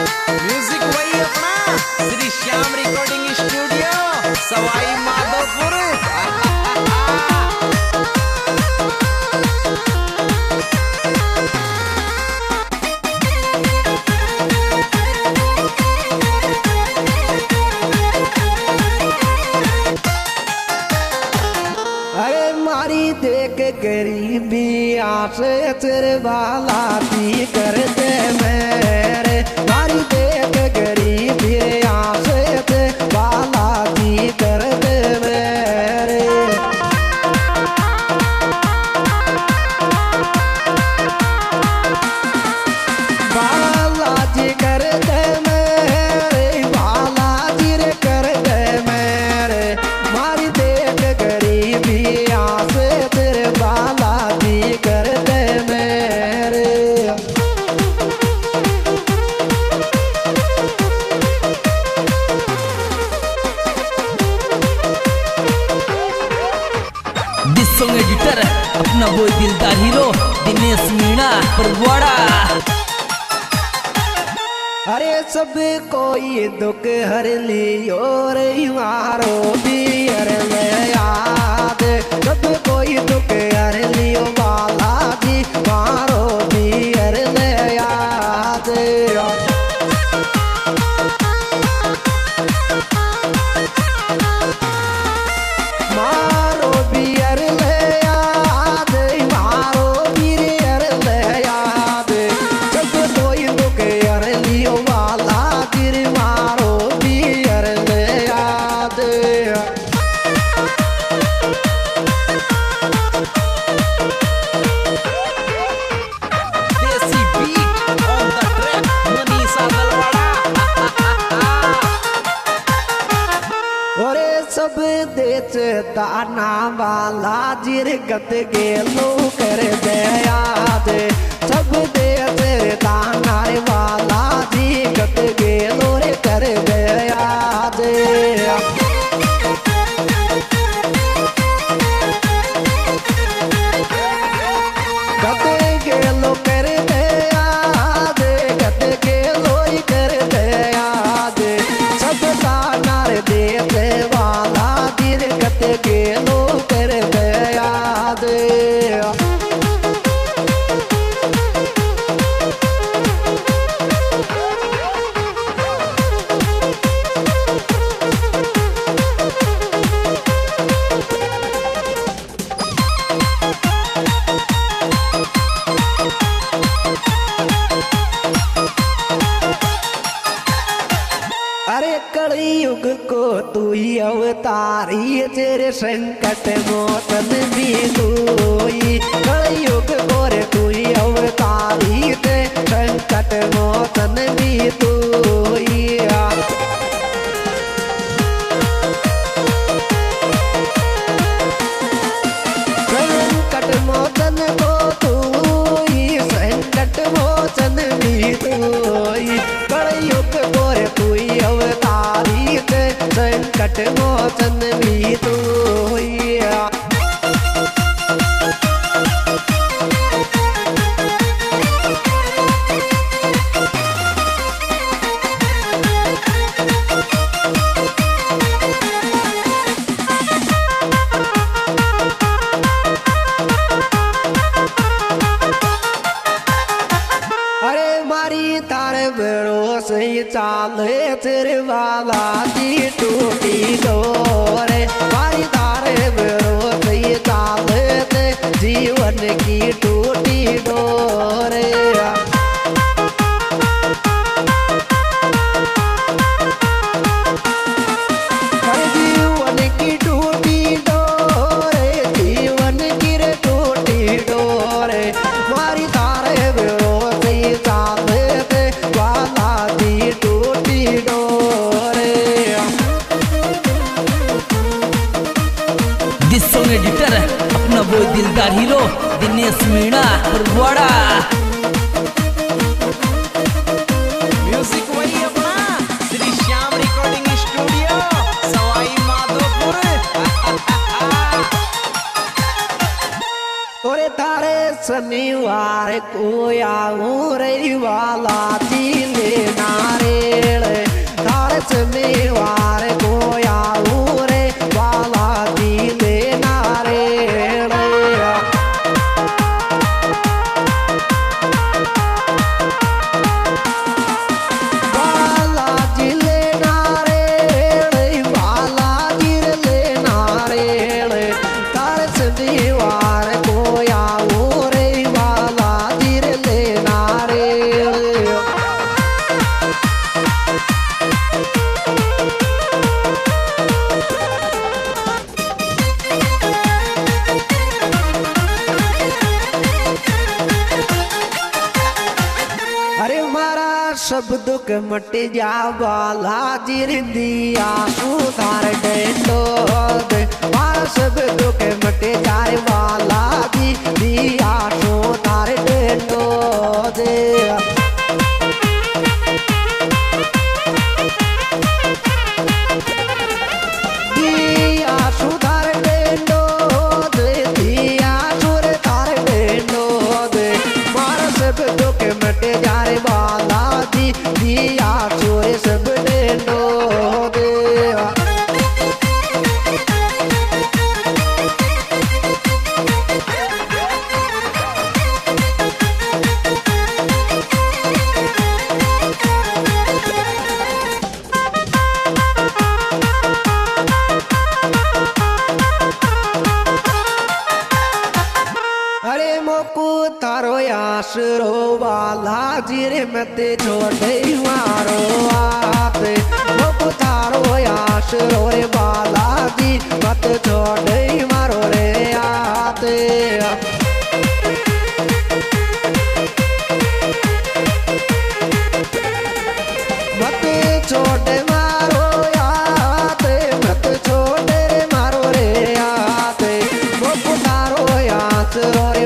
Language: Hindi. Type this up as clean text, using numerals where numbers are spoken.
म्यूजिक वही अपना श्री श्याम रिकॉर्डिंग स्टूडियो सवाई माधोपुर। अरे मारी देख गरीबी आसे तेरे वाला दी कर दे मेरे। मारी देख गरीबी आसे तेरे वाला दी कर दे मेरे। बालाजी कर दे मेरे, बालाजी रे कर दे मेरे। मारी देख गरीबी आसे तेरे बालाजी कर दे मेरे। दिस सॉन्ग एडिटर अपना वो दिलदार हीरो दिनेश मीणा परवाड़ा। अरे सब कोई दुख हर लियो रे मारो भी हर ले याद। सब कोई दुख हर लियो बालाजी मारो भी हर ले याद। मारो भी हर ले याद, मारो भी हर ले याद। सब कोई दुख हर लियो बालाजी रे मारो भी हर ले याद। Desi beat on the track Manisha Dalwada. ओरे सब देच दाना वाला जिर गत गेलो कर दे याद। सब देच दाना वाला जी गत गेलो रे कर दे याद। गत गेलो कर दे याद, गत गेलो ही कर दे याद। सब दाना रे देते वाला दिल गत गेलो कर दे याद। अरे कलयुग को तू ही अवतारी, तेरे संकट मोचन भी तूई। कलयुग को रे तू ही अवतारी, तेरे संकट मोचन भी तूई। संकट मोचन को तूई, संकट मोचन भी तूई। कलयुग को रे तू ही अवतारी, ते संकट मोचन भी तूई। अरे मारी तारे भरोसे चाले तेरे वाला दी टूटी डोरे। मारी तारे भरोसे चाले ते जीवन की टूटी डोरे। अरे जीवन की टूटी डोरे, जीवन की रे टूटी डोरे। मारी तारे भरोसे चाले ते वाला दी टूटी डोरे। दिस सॉन्ग एडिटर अपना वो दिलदार हीरो दिनेश मीणा परवाड़ा। म्यूजिक वही अपना श्री श्याम रिकॉर्डिंग स्टूडियो सवाई माधोपुर। ओरे तारे शनिवार को आऊं रे वाला दिल नार दुख मट जा बालाजी रिंदिया सुधार डेटो दे मार सब दुख मट जाए बालाजी दिया सुधार डेटो दे दिया सुधार डेटो दे दिया सुधार डेटो दे मार सब दुख मट जाए बालाजी दिया चोरे सब डेटो दे अरे मोकू तारो आसरो वाला जिरे मते छोड़े मारो आते मोकू तारो आसरो रे वाला जी मत छोड़े मारो रे आते मत छोड़े मारो आते मत छोड़े मारो रे आते मोकू तारो आसरो रे